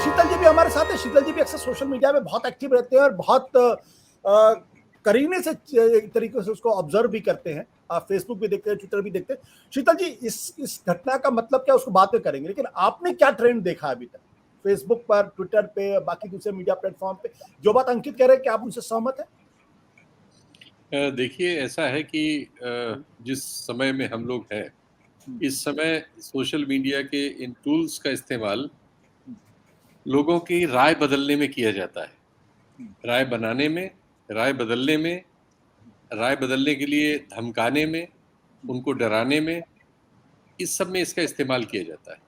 शीतल जी भी हमारे साथ है। शीतल जी भी अक्सर सोशल मीडिया में बहुत एक्टिव रहते हैं और बहुत करीने से एक तरीके से उसको ऑब्जर्व भी करते हैं। आप फेसबुक भी देखते हैं, ट्विटर भी देखते हैं। शीतल जी, इस घटना का मतलब क्या, उसको बाद में करेंगे, लेकिन आपने क्या ट्रेंड देखा अभी तक फेसबुक पर, ट्विटर पे, बाकी दूसरे मीडिया प्लेटफॉर्म पे? जो बात अंकित कह रहे हैं, क्या आप उनसे सहमत हैं? देखिए, ऐसा है कि जिस समय में हम लोग हैं, इस समय सोशल मीडिया के इन टूल्स का इस्तेमाल लोगों की राय बदलने में किया जाता है। राय बनाने में, राय बदलने में, राय बदलने के लिए धमकाने में, उनको डराने में, इस सब में इसका इस्तेमाल किया जाता है।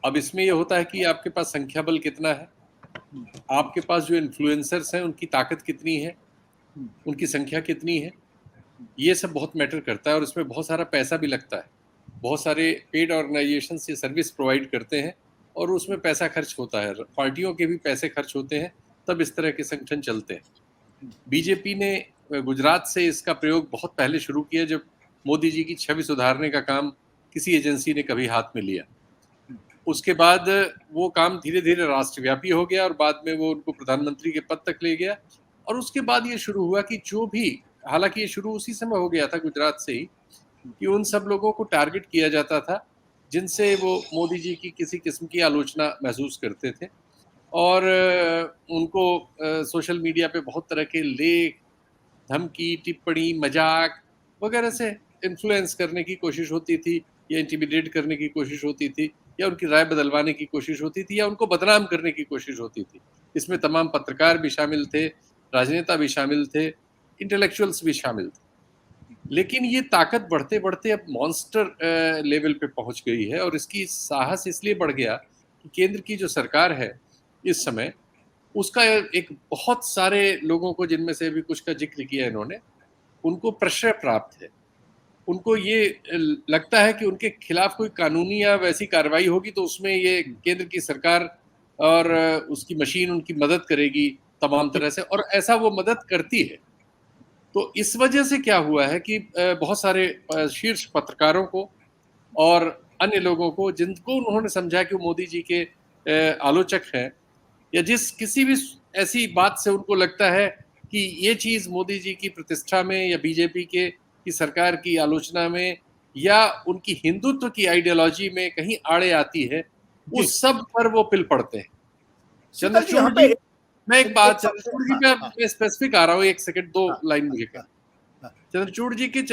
अब इसमें ये होता है कि आपके पास संख्या बल कितना है, आपके पास जो इन्फ्लुएंसर्स हैं उनकी ताकत कितनी है, उनकी संख्या कितनी है, ये सब बहुत मैटर करता है और इसमें बहुत सारा पैसा भी लगता है। बहुत सारे पेड ऑर्गेनाइजेशंस ये सर्विस प्रोवाइड करते हैं और उसमें पैसा खर्च होता है, पार्टियों के भी पैसे खर्च होते हैं, तब इस तरह के संगठन चलते हैं। बीजेपी ने गुजरात से इसका प्रयोग बहुत पहले शुरू किया, जब मोदी जी की छवि सुधारने का काम किसी एजेंसी ने कभी हाथ में लिया। उसके बाद वो काम धीरे धीरे राष्ट्रव्यापी हो गया और बाद में वो उनको प्रधानमंत्री के पद तक ले गया। और उसके बाद ये शुरू हुआ कि जो भी, हालांकि ये शुरू उसी समय हो गया था गुजरात से ही, कि उन सब लोगों को टारगेट किया जाता था जिनसे वो मोदी जी की किसी किस्म की आलोचना महसूस करते थे और उनको सोशल मीडिया पे बहुत तरह के लेख, धमकी, टिप्पणी, मजाक वगैरह से इन्फ्लुएंस करने की कोशिश होती थी, या इंटिमिडेट करने की कोशिश होती थी, या उनकी राय बदलवाने की कोशिश होती थी, या उनको बदनाम करने की कोशिश होती थी। इसमें तमाम पत्रकार भी शामिल थे, राजनेता भी शामिल थे, इंटेलेक्चुअल्स भी शामिल थे। लेकिन ये ताकत बढ़ते बढ़ते अब मॉन्स्टर लेवल पे पहुंच गई है और इसकी साहस इसलिए बढ़ गया कि केंद्र की जो सरकार है इस समय, उसका एक बहुत सारे लोगों को, जिनमें से भी कुछ का जिक्र किया इन्होंने, उनको प्रश्रय प्राप्त है। उनको ये लगता है कि उनके खिलाफ कोई कानूनी या वैसी कार्रवाई होगी तो उसमें ये केंद्र की सरकार और उसकी मशीन उनकी मदद करेगी तमाम तरह से, और ऐसा वो मदद करती है। तो इस वजह से क्या हुआ है कि बहुत सारे शीर्ष पत्रकारों को और अन्य लोगों को, जिनको उन्होंने समझा कि वो मोदी जी के आलोचक हैं, या जिस किसी भी ऐसी बात से उनको लगता है कि ये चीज मोदी जी की प्रतिष्ठा में या बीजेपी के की सरकार की आलोचना में या उनकी हिंदुत्व की आइडियोलॉजी में कहीं आड़े आती है, उस सब पर वो पिल पड़ते हैं। शीतल जी, यहाँ चंद्रचूड़ पे जी, मैं एक बात, सबसे, चंद्रचूड़ जी हाँ, पे हाँ, मैं स्पेसिफिक आ रहा हूँ, एक सेकंड, दो हाँ, लाइन मुझे हाँ, कहना। हाँ, चंद्रचूड़ जी के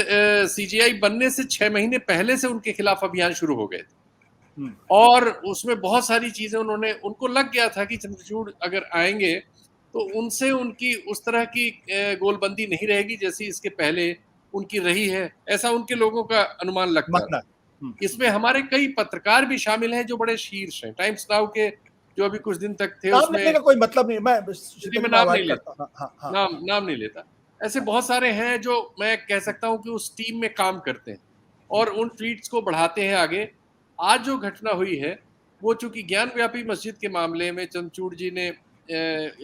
सीजीआई बनने से 6 महीने पहले से उनके खिलाफ अभियान शुरू हो गए थे और उसमें बहुत सारी चीजें उनको लग गया था कि चंद्रचूड़ अगर आएंगे तो उनसे उनकी उस तरह की गोलबंदी नहीं रहेगी जैसी इसके पहले उनकी रही है, ऐसा उनके लोगों का अनुमान लगता मानना था। है। इसमें हमारे कई पत्रकार भी शामिल हैं जो बड़े शीर्ष हैं। टाइम्स नाउ के जो अभी कुछ दिन तक थे नाम लेने उसमें, का कोई मतलब नहीं, मैं यदि शीतल मैं जी, मैं नाम नहीं अवॉइड लेता, करता हूँ। हाँ, हाँ, हाँ, नाम नहीं लेता, ऐसे बहुत सारे हैं जो मैं कह सकता हूं कि उस टीम में काम करते हैं और उन ट्वीट्स को बढ़ाते हैं आगे। आज जो घटना हुई है वो चूंकि ज्ञान व्यापी मस्जिद के मामले में चंद्रचूड़ जी ने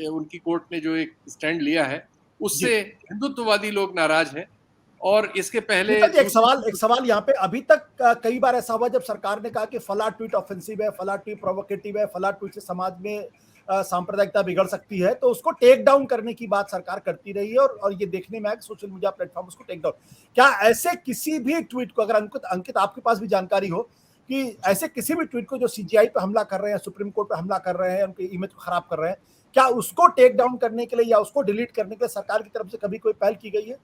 उनकी कोर्ट ने जो एक स्टैंड लिया है, जी। उससे हिंदुत्ववादी लोग नाराज हैं। और इसके पहले शीतल जी, एक दूसरी, सवाल यहाँ पे, अभी तक कई बार ऐसा हुआ जब सरकार ने कहा कि फला ट्वीट ऑफेंसिव है, फला ट्वीट प्रोवोकेटिव है, फला ट्वीट से समाज में सांप्रदायिकता बिगड़ सकती है, तो उसको टेक डाउन करने की बात सरकार करती रही है और ये देखने में आया कि सोशल मीडिया प्लेटफॉर्म उसको टेक डाउन। क्या ऐसे किसी भी ट्वीट को, अगर अंकित अंकित आपके पास भी जानकारी हो कि ऐसे किसी भी ट्वीट को जो सीजीआई पे हमला कर रहे हैं, सुप्रीम कोर्ट पे हमला कर रहे हैं, उनके इमेज को खराब कर रहे हैं, क्या उसको टेक डाउन करने के लिए या उसको डिलीट करने के लिए सरकार की तरफ से कभी कोई पहल की गई है?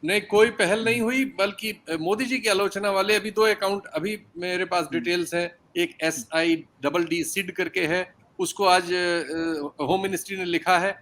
नहीं, कोई पहल नहीं हुई, बल्कि मोदी जी की आलोचना वाले अभी 2 अकाउंट अभी मेरे पास डिटेल्स हैं। एक SIDD सिड करके है, उसको आज होम मिनिस्ट्री ने लिखा है,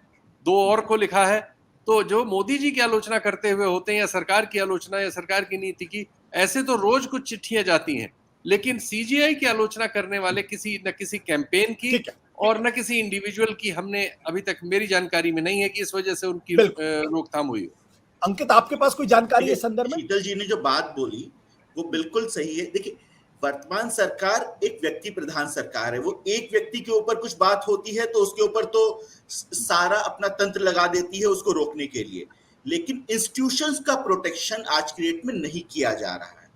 2 और को लिखा है। तो जो मोदी जी की आलोचना करते हुए होते हैं या सरकार की आलोचना या सरकार की नीति की, ऐसे तो रोज कुछ चिट्ठियां जाती हैं, लेकिन सीजीआई की आलोचना करने वाले किसी न किसी कैंपेन की ठीक है, और न किसी इंडिविजुअल की हमने अभी तक, मेरी जानकारी में नहीं है कि इस वजह से उनकी बिल्कुल। रोकथाम हुई हो। अंकित, आपके पास कोई जानकारी है देखिए, इस संदर्भ में? शीतल जी ने जो बात बोली वो बिल्कुल सही है। देखिए, वर्तमान सरकार एक व्यक्ति प्रधान सरकार है। वो एक व्यक्ति के ऊपर कुछ बात होती है तो उसके ऊपर तो सारा अपना तंत्र लगा देती है उसको रोकने के लिए, लेकिन इंस्टीट्यूशंस का प्रोटेक्शन आज की डेट में नहीं किया जा रहा है।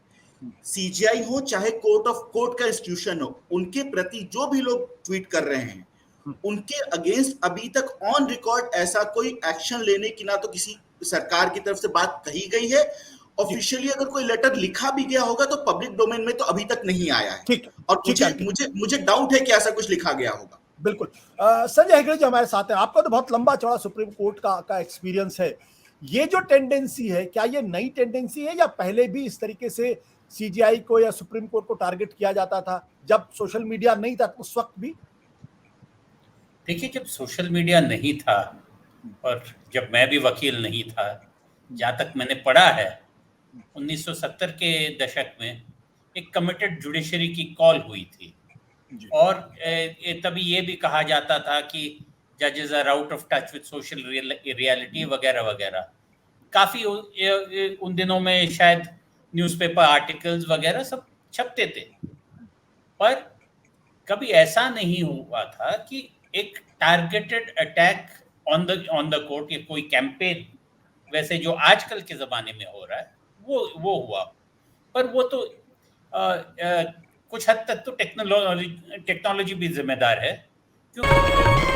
सीजीआई हो चाहे कोर्ट का इंस्टीट्यूशन हो, उनके प्रति जो भी लोग ट्वीट कर रहे हैं उनके अगेंस्ट अभी तक ऑन रिकॉर्ड ऐसा कोई एक्शन लेने की ना तो किसी सरकार की तरफ से बात कही गई है। ऑफिशियली अगर कोई लेटर लिखा भी गया होगा तो पब्लिक डोमेन में तो अभी तक नहीं आया है। ठीक, और ठीक है। मुझे डाउट है कि ऐसा कुछ लिखा गया होगा। बिल्कुल। संजय हेगड़े जी हमारे साथ हैं। आपका तो बहुत लंबा चौड़ा सुप्रीम कोर्ट का एक्सपीरियंस है। ये जो टेंडेंसी है, क्या ये नई टेंडेंसी है या पहले भी इस तरीके से सीजीआई को या सुप्रीम कोर्ट को टारगेट किया जाता था जब सोशल मीडिया नहीं था उस वक्त भी? देखिए, जब सोशल मीडिया नहीं था और जब मैं भी वकील नहीं था, जहाँ तक मैंने पढ़ा है 1970 के दशक में एक कमिटेड जुडिशरी की कॉल हुई थी और तभी ये भी कहा जाता था कि जजेस are out of touch with social reality वगैरह वगैरह। काफ़ी उन दिनों में शायद न्यूज़पेपर आर्टिकल्स वगैरह सब छपते थे, पर कभी ऐसा नहीं हुआ था कि एक targeted attack on the court या कोई कैंपेन वैसे जो आजकल के ज़माने में हो रहा है वो हुआ। पर वो तो कुछ हद तक तो टेक्नोलॉजी भी जिम्मेदार है, क्योंकि